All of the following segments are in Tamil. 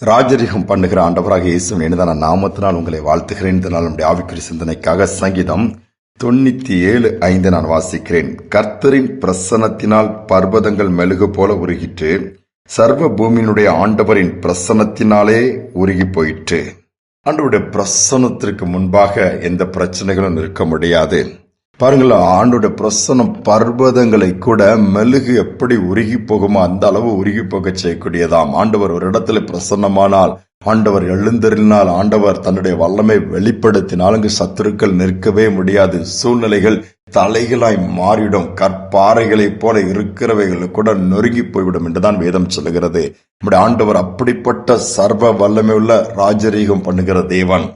ராஜரிகம் பண்ணுகிற ஆண்டவராக இயேசுவின் இனிதான நாமத்தினால் உங்களை வாழ்த்துகிறேன். இந்த நாள் நம்முடைய ஆவிக்குரிய சிந்தனைக்காக சங்கீதம் 97:5 நான் வாசிக்கிறேன். கர்த்தரின் பிரசன்னத்தினால் பர்வதங்கள் மெழுகு போல உருகிற்று, சர்வ பூமியினுடைய ஆண்டவரின் பிரசன்னத்தினாலே உருகி போயிற்று. ஆண்டவருடைய பிரசன்னத்திற்கு முன்பாக எந்த பிரச்சனைகளும் இருக்க முடியாது. பாருங்கள், ஆண்டோட பிரசன்னம் பர்வதங்களை கூட மெழுகு எப்படி உருகி போகுமோ அந்த அளவு உருகி போக செய்யக்கூடியதாம். ஆண்டவர் ஒரு இடத்துல பிரசன்னமானால், ஆண்டவர் எழுந்தருளினால், ஆண்டவர் தன்னுடைய வல்லமை வெளிப்படுத்தினால் அங்கு சத்துருக்கள் நிற்கவே முடியாது. சூழ்நிலைகள் தலைகளாய் மாறிடும். கற்பாறைகளைப் போல இருக்கிறவைகள் கூட நொறுங்கி போய்விடும் என்றுதான் வேதம் சொல்லுகிறது. நம்முடைய ஆண்டவர் அப்படிப்பட்ட சர்வ வல்லமை உள்ள ராஜரீகம் பண்ணுகிற தேவன்.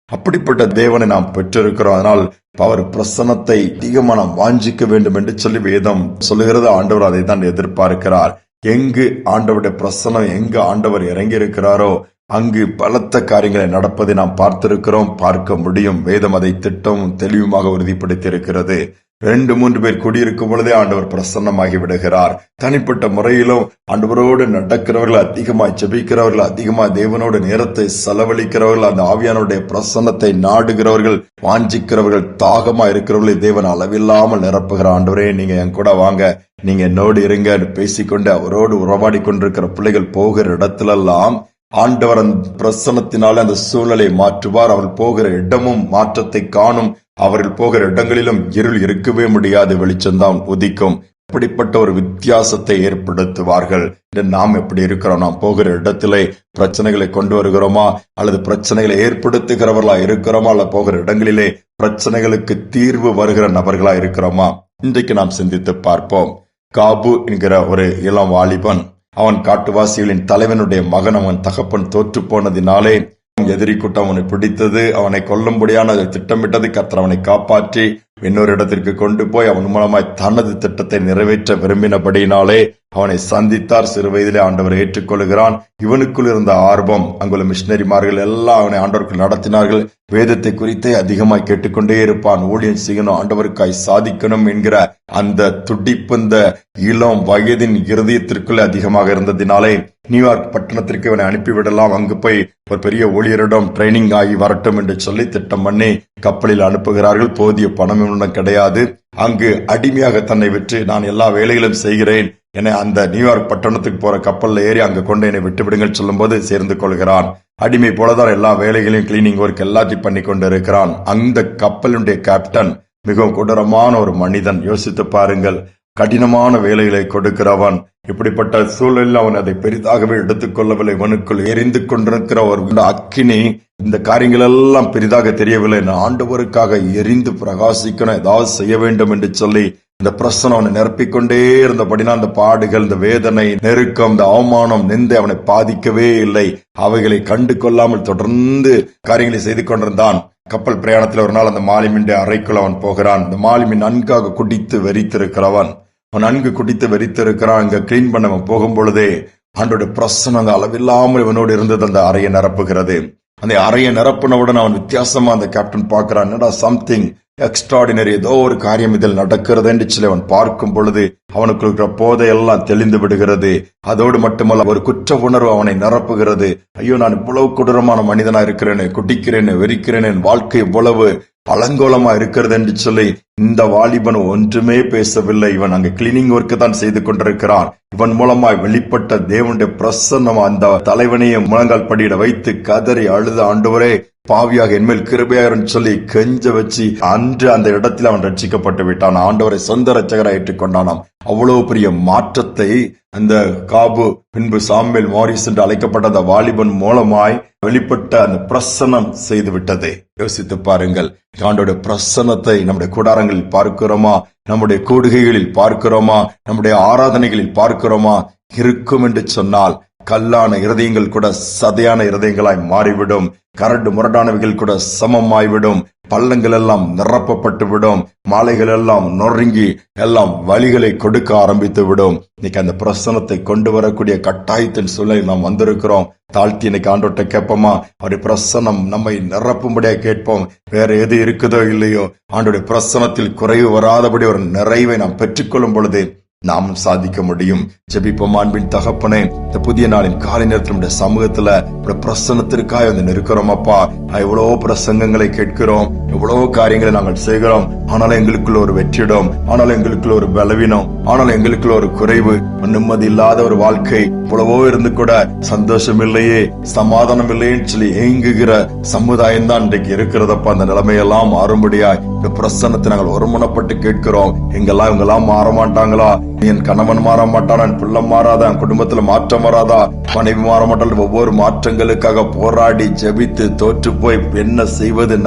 அப்படிப்பட்ட தேவனை நாம் பெற்றிருக்கிறோம். அதனால் அவர் பிரசன்னத்தை அதிகமாக நாம் வாஞ்சிக்க வேண்டும் என்று சொல்லி வேதம் சொல்லுகிறது. ஆண்டவர் அதை தான் எதிர்பார்க்கிறார். எங்கு ஆண்டவருடைய பிரசன்னம், எங்கு ஆண்டவர் இறங்கி இருக்கிறாரோ அங்கு பலத்த காரியங்களை நடப்பதை நாம் பார்த்திருக்கிறோம், பார்க்க முடியும். வேதம் அதை திட்டமும் தெளிவுமாக உறுதிப்படுத்தி இருக்கிறது. 2-3 பேர் குடியிருக்கும் பொழுதே ஆண்டவர் பிரசன்னமாகி விடுகிறார். தனிப்பட்ட முறையிலும் ஆண்டவரோடு நடக்கிறவர்கள், அதிகமாய் ஜெபிக்கிறவர்கள், அதிகமாய் தேவனோடு நேரத்தை செலவழிக்கிறவர்கள், அந்த ஆவியானுடைய பிரசன்னத்தை நாடுகிறவர்கள், வாஞ்சிக்கிறவர்கள், தாகமா இருக்கிறவர்களை தேவன் அளவில்லாமல் நிரப்புகிற ஆண்டவரே, நீங்க என் கூட வாங்க, நீங்க என்னோடு இருங்க பேசிக்கொண்டு அவரோடு உறவாடி கொண்டிருக்கிற பிள்ளைகள் போகிற இடத்திலெல்லாம் ஆண்டவர் அந்த பிரசன்னத்தினாலே அந்த சூழலை மாற்றுவார். அவர்கள் போகிற இடமும் மாற்றத்தை காணும். அவர்கள் போகிற இடங்களிலும் இருள் இருக்கவே முடியாது, வெளிச்சம்தான் உதிக்கும். அப்படிப்பட்ட ஒரு வித்தியாசத்தை ஏற்படுத்துவார்கள். நாம் எப்படி இருக்கிறோம்? நாம் போகிற இடத்திலே பிரச்சனைகளை கொண்டு வருகிறோமா, அல்லது பிரச்சனைகளை ஏற்படுத்துகிறவர்களா இருக்கிறோமா, அல்ல போகிற இடங்களிலே பிரச்சனைகளுக்கு தீர்வு வருகிற நபர்களா இருக்கிறோமா? இன்றைக்கு நாம் சிந்தித்து பார்ப்போம். காபு என்கிற ஒரு இளம் வாலிபன், அவன் காட்டுவாசிகளின் தலைவனுடைய மகன். அவன் தகப்பன் தோற்று போனதினாலே எதிரி கூட்டம் அவனை பிடித்தது, அவனை கொல்லும்படியான திட்டமிட்டது. கர்த்தர் அவனை காப்பாற்றி இன்னொரு இடத்திற்கு கொண்டு போய் அவன் மூலமாய் தனது திட்டத்தை நிறைவேற்ற விரும்பினபடியினாலே அவனை சந்தித்தார். சிறு வயதிலே ஆண்டவர் ஏற்றுக்கொள்கிறான். இவனுக்குள் இருந்த ஆர்வம், அங்குள்ள மிஷினரிமார்கள் எல்லாம் அவனை ஆண்டவர்கள் நடத்தினார்கள். வேதத்தை குறித்தே அதிகமாய் கேட்டுக்கொண்டே இருப்பான். ஊழியம் செய்யணும், ஆண்டவருக்காய் சாதிக்கணும் என்கிற அந்த துடிப்பு இந்த இளம் வயதின் இருதயத்திற்குள்ளே அதிகமாக இருந்ததினாலே நியூயார்க் பட்டணத்திற்கு இவனை அனுப்பிவிடலாம், அங்கு போய் ஒரு பெரிய ஊழியரிடம் ட்ரைனிங் ஆகி வரட்டும் என்று சொல்லி திட்டம் பண்ணி கப்பலில் அனுப்புகிறார்கள். போதிய பணம் கிடையாது. அங்கு அடிமையாக தன்னை விற்று நான் எல்லா வேலைகளும் செய்கிறேன் என அந்த நியூயார்க் பட்டணத்துக்கு போற கப்பல்ல ஏறி அங்கு கொண்டு என்னை விட்டு விடுங்கள் சொல்லும் போது சேர்ந்து கொள்கிறான். அடிமை போலதான் எல்லா வேலைகளையும், கிளீனிங் ஒர்க் எல்லாத்தையும் பண்ணி கொண்டு இருக்கிறான். அந்த கப்பலுடைய கேப்டன் மிகவும் கொடூரமான ஒரு மனிதன். யோசித்து பாருங்கள், கடினமான வேலைகளை கொடுக்கிறவன். இப்படிப்பட்ட சூழலில் அவன் அதை பெரிதாகவே எடுத்துக்கொள்ளவில்லை. இவனுக்குள் எரிந்து கொண்டிருக்கிற ஒரு அக்கினி, இந்த காரியங்கள் எல்லாம் பெரிதாக தெரியவில்லை. நான் ஆண்டவருக்காக எரிந்து பிரகாசிக்கணும், ஏதாவது செய்ய வேண்டும் என்று சொல்லி இந்த பிரசனம் அவனை நிரப்பிக்கொண்டே இருந்தபடினா அந்த பாடுகள், இந்த வேதனை, நெருக்கம், இந்த அவமானம், நிந்தை அவனை பாதிக்கவே இல்லை. அவைகளை கண்டு கொள்ளாமல் தொடர்ந்து காரியங்களை செய்து கொண்டிருந்தான். கப்பல் பிரயாணத்தில் ஒரு நாள் அந்த மாலுமியின் அறைக்குள் அவன் போகிறான். இந்த மாலுமி நன்காக குடித்து வெறித்திருக்கிறவன். அவன் நன்கு குடித்து வெறித்திருக்கிறான். அங்க கிளீன் பண்ண போகும் பொழுதே ஆண்டோட பிரசனம் அந்த அளவில்லாமல் இவனோடு இருந்தது அந்த அறையை நிரப்புகிறது. அந்த அறையை நிரப்பினவுடன் அவன் வித்தியாசமா அந்த கேப்டன் பார்க்கிறான். என்னடா, சம்திங் எக்ஸ்ட்ராடினரி, ஏதோ ஒரு காரியம் இதில் நடக்கிறது என்று சொல்லி அவன் பார்க்கும் பொழுது அவனுக்கு இருக்கிற போதையெல்லாம் தெளிந்து விடுகிறது. அதோடு மட்டுமல்ல, ஒரு குற்ற உணர்வு அவனை நிரப்புகிறது. ஐயோ, நான் இவ்வளவு கொடூரமான மனிதனா இருக்கிறேனே, குடிக்கிறேனே, வெறிக்கிறேன், என் வாழ்க்கை இவ்வளவு அலங்கோலமா இருக்கிறது என்று சொல்லி இந்த வாலிபன் ஒன்றுமே பேசவில்லை. இவன் அங்க கிளீனிங் ஒர்க் தான் செய்து கொண்டிருக்கிறான். இவன் மூலமாய் வெளிப்பட்ட தேவனுடைய பிரசன்னம் அந்த தலைவனையே முழங்கால் படியிட வைத்து கதறி அழுத, ஆண்டவரே பாவியாக என்மேல் கிருபையாயிரம் சொல்லி கெஞ்ச வச்சு அன்று அந்த இடத்தில் அவன் ரட்சிக்கப்பட்டு விட்டான். ஆண்டவரை சொந்த ரட்சகராக ஏற்றுக்கொண்டானாம். அவ்வளவு பெரிய மாற்றத்தை அந்த காபு, பின்பு சாமுவேல் மாரிஸ் என்று அழைக்கப்பட்ட அந்த வாலிபன் மூலமாய் வெளிப்பட்ட அந்த பிரசன்னம் செய்து விட்டது. யோசித்து பாருங்கள், ஆண்டோட பிரசன்னத்தை நம்முடைய கூடாரங்களில் பார்க்கிறோமா, நம்முடைய கூடுகைகளில் பார்க்கிறோமா, நம்முடைய ஆராதனைகளில் பார்க்கிறோமா? இருக்கும் என்று சொன்னால் கல்லான இருதயங்கள் கூட சதையான இருதயங்களாய் மாறிவிடும். கரடு முரடானவைகள் கூட சமமாய்விடும். பள்ளங்கள் எல்லாம் நிரப்பப்பட்டு விடும். மாலைகள் எல்லாம் நொறுங்கி எல்லாம் வழிகளை கொடுக்க ஆரம்பித்து விடும். இன்னைக்கு அந்த பிரசனத்தை கொண்டு வரக்கூடிய கட்டாயத்தின் சூழலில் நாம் வந்திருக்கிறோம். தாழ்த்தி இன்னைக்கு ஆண்டோட்ட கேட்போமா? அவருடைய பிரசனம் நம்மை நிரப்பும்படியா கேட்போம். வேற எது இருக்குதோ இல்லையோ, ஆண்டோடைய பிரசனத்தில் குறைவு வராதபடி ஒரு நிறைவை நாம் பெற்றுக்கொள்ளும் பொழுது நாமும் சாதிக்க முடியும். ஜெபிப்போம். அன்பின் தகப்பனே, இந்த புதிய நாளின் காலை நேரத்தில் நம்முடைய சமூகத்துல பிரசன்னத்திற்காக வந்து நிற்கிறோம் அப்பா. எவ்வளவோ பிரசங்கங்களை கேட்கிறோம், எவ்வளவோ காரியங்களை நாங்கள் செய்கிறோம். ஆனாலும் எங்களுக்குள்ள ஒரு வெற்றிடம், ஆனாலும் எங்களுக்குள்ள ஒரு பலவீனம், ஆனாலும் எங்களுக்குள்ள ஒரு குறைவு, நிம்மதி இல்லாத ஒரு வாழ்க்கை, இவ்வளவோ இருந்து கூட சந்தோஷம் இல்லையே, சமாதானம் இல்லையேன்னு சொல்லி ஏங்குகிற சமுதாயம் தான் இன்றைக்கு இருக்கிறதப்பா. அந்த நிலைமையெல்லாம் மாறும்படியாய் இந்த பிரசன்னத்தை நாங்கள் ஒருமனப்பட்டு கேட்கிறோம். இவங்கெல்லாம் மாற மாட்டாங்களா? என் கணவன் மாற மாட்டானா? என் பிள்ளை மாறாதா? என் குடும்பத்துல மாற்றம் வராதா? மனைவி மாற மாட்டாள்? ஒவ்வொரு மாற்றங்களுக்காக போராடி ஜெபித்து தோற்று போய் என்ன செய்வது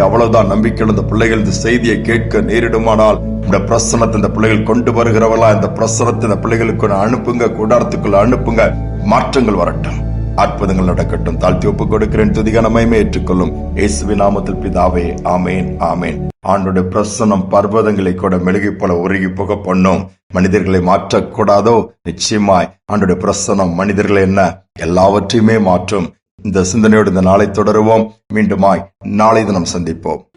அவ்வளவுதான் நம்பிக்கையில் இந்த பிள்ளைகள் இந்த செய்தியை கேட்க நேரிடுமானால் இந்த பிரசனத்தை இந்த பிள்ளைகள் கொண்டு வருகிறவளா? இந்த பிரசனத்தை இந்த பிள்ளைகளுக்கு அனுப்புங்க, கூடாரத்துக்குள்ள அனுப்புங்க. மாற்றங்கள் வரட்டும், அற்புதங்கள் நடக்கட்டும். தாழ்த்தி ஒப்புக் கொடுக்கிறேன். துதிகான மகிமை ஏற்றுக்கொள்ளும் இயேசுவின் நாமத்தில் பிதாவே, ஆமேன், ஆமேன். ஆண்டோட பிரசனம் பர்வதங்களை கூட மெழுகி போல உருகி போக பண்ணும். மனிதர்களை மாற்றக்கூடாதோ? நிச்சயமாய் ஆண்டோட பிரசனம் மனிதர்களை என்ன எல்லாவற்றையுமே மாற்றும். இந்த சிந்தனையோடு இந்த நாளை தொடருவோம். மீண்டுமாய் நாளை தினம் சந்திப்போம்.